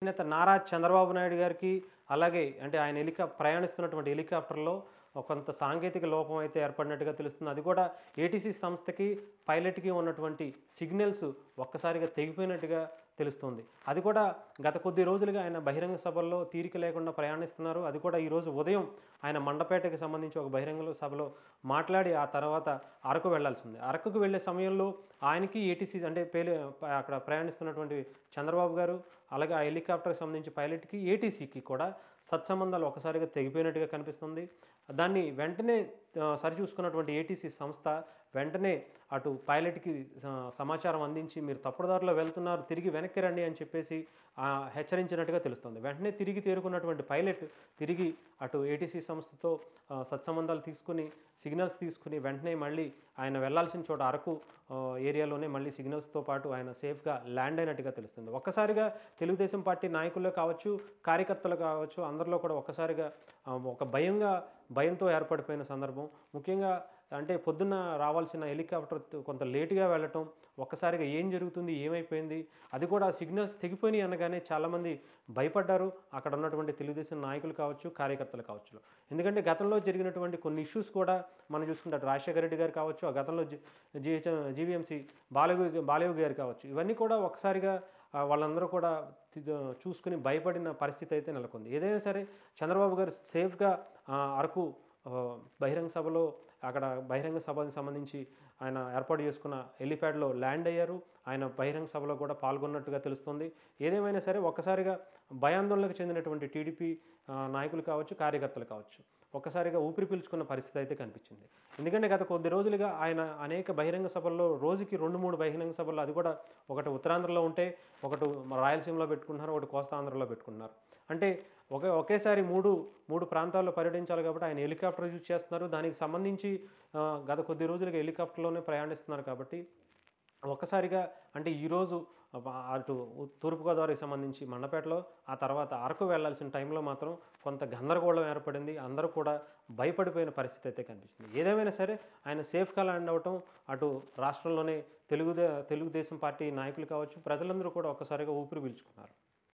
అధినేత నారా చంద్రబాబు నాయుడు గారికి అలాగే అంటే ఆయన ప్రయాణిస్తున్నటువంటి హెలికాప్టర్‌లో కొంత సాంకేతిక లోపం అయితే ఏర్పడినట్టుగా తెలుస్తుంది. అది కూడా ఏటీసీ సంస్థకి, పైలట్‌కి ఉన్నటువంటి సిగ్నల్స్ ఒక్కసారిగా తెగిపోయినట్టుగా తెలుస్తుంది. అది కూడా గత కొద్ది రోజులుగా ఆయన బహిరంగ సభల్లో తీరిక లేకుండా ప్రయాణిస్తున్నారు. అది కూడా ఈరోజు ఉదయం ఆయన మండపేటకి సంబంధించి ఒక బహిరంగ సభలో మాట్లాడి ఆ తర్వాత అరకు వెళ్లాల్సింది. అరకుకు వెళ్ళే సమయంలో ఆయనకి ఏటీసీ అంటే అక్కడ ప్రయాణిస్తున్నటువంటి చంద్రబాబు గారు అలాగే ఆ హెలికాప్టర్‌కి సంబంధించి పైలట్‌కి, ఏటీసీకి కూడా సత్సంబంధాలు ఒక్కసారిగా తెగిపోయినట్టుగా కనిపిస్తుంది. దాన్ని వెంటనే సరిచూసుకున్నటువంటి ఏటీసీ సంస్థ వెంటనే అటు పైలట్‌కి సమాచారం అందించి మీరు తప్పుడు దారిలో వెళ్తున్నారు, తిరిగి వెనక్కి రండి అని చెప్పేసి హెచ్చరించినట్టుగా తెలుస్తుంది. వెంటనే తిరిగి తేరుకున్నటువంటి పైలట్ తిరిగి అటు ఏటీసీ సంస్థతో సత్సంబంధాలు తీసుకొని, సిగ్నల్స్ తీసుకొని వెంటనే మళ్ళీ ఆయన వెళ్ళాల్సిన చోట అరకు ఏరియాలోనే మళ్ళీ సిగ్నల్స్‌తో పాటు ఆయన సేఫ్‌గా ల్యాండ్ అయినట్టుగా తెలుస్తుంది. ఒక్కసారిగా తెలుగుదేశం పార్టీ నాయకుల్లో కావచ్చు, కార్యకర్తలు కావచ్చు, అందరిలో కూడా ఒక్కసారిగా ఒక భయంతో ఏర్పడిపోయిన సందర్భం. ముఖ్యంగా అంటే పొద్దున్న రావాల్సిన హెలికాప్టర్ కొంత లేట్‌గా వెళ్ళటం, ఒక్కసారిగా ఏం జరుగుతుంది? ఏమైపోయింది? అది కూడా సిగ్నల్స్ తెగిపోయినాయి అనగానే చాలామంది భయపడ్డారు. అక్కడ ఉన్నటువంటి తెలుగుదేశం నాయకులు కావచ్చు, కార్యకర్తలు కావచ్చు. ఎందుకంటే గతంలో జరిగినటువంటి కొన్ని ఇష్యూస్ కూడా మనం చూసుకుంటే అటు రాజశేఖర రెడ్డి గారు కావచ్చు, ఆ గతంలో జీవీఎంసీ బాలయోగి గారు కావచ్చు. ఇవన్నీ కూడా ఒక్కసారిగా వాళ్ళందరూ కూడా చూసుకొని భయపడిన పరిస్థితి అయితే నెలకొంది. ఏదైనా సరే చంద్రబాబు గారు సేఫ్‌గా అరకు బహిరంగ సభలో అక్కడ బహిరంగ సభకి సంబంధించి ఆయన ఏర్పాటు చేసుకున్న హెలీప్యాడ్‌లో ల్యాండ్ అయ్యారు. ఆయన బహిరంగ సభలో కూడా పాల్గొన్నట్టుగా తెలుస్తుంది. ఏదేమైనా సరే ఒక్కసారిగా భయాందోళనకు చెందినటువంటి టీడీపీ నాయకులు కావచ్చు, కార్యకర్తలు కావచ్చు. ఒక్కసారిగా ఊపిరి పీల్చుకున్న పరిస్థితి అయితే కనిపించింది. ఎందుకంటే గత కొద్ది రోజులుగా ఆయన అనేక బహిరంగ సభల్లో రోజుకి 2, 3 బహిరంగ సభల్లో అది కూడా ఒకటి ఉత్తరాంధ్రలో ఉంటే, ఒకటి రాయలసీమలో పెట్టుకుంటున్నారు, ఒకటి కోస్తాంధ్రలో పెట్టుకుంటున్నారు. అంటే ఒకేసారి మూడు ప్రాంతాల్లో పర్యటించాలి కాబట్టి ఆయన హెలికాప్టర్ యూజ్ చేస్తున్నారు. దానికి సంబంధించి గత కొద్ది రోజులుగా హెలికాప్టర్‌లోనే ప్రయాణిస్తున్నారు కాబట్టి ఒక్కసారిగా అంటే ఈరోజు అటు తూర్పుగోదావరికి సంబంధించి మండపేటలో, ఆ తర్వాత అరకు వెళ్లాల్సిన టైంలో మాత్రం కొంత గందరగోళం ఏర్పడింది. అందరూ కూడా భయపడిపోయిన పరిస్థితి అయితే కనిపిస్తుంది. ఏదేమైనా సరే ఆయన సేఫ్‌గా ల్యాండ్ అవ్వటం, అటు రాష్ట్రంలోనే తెలుగుదేశం పార్టీ నాయకులు కావచ్చు, ప్రజలందరూ కూడా ఒక్కసారిగా ఊపిరి పీల్చుకున్నారు.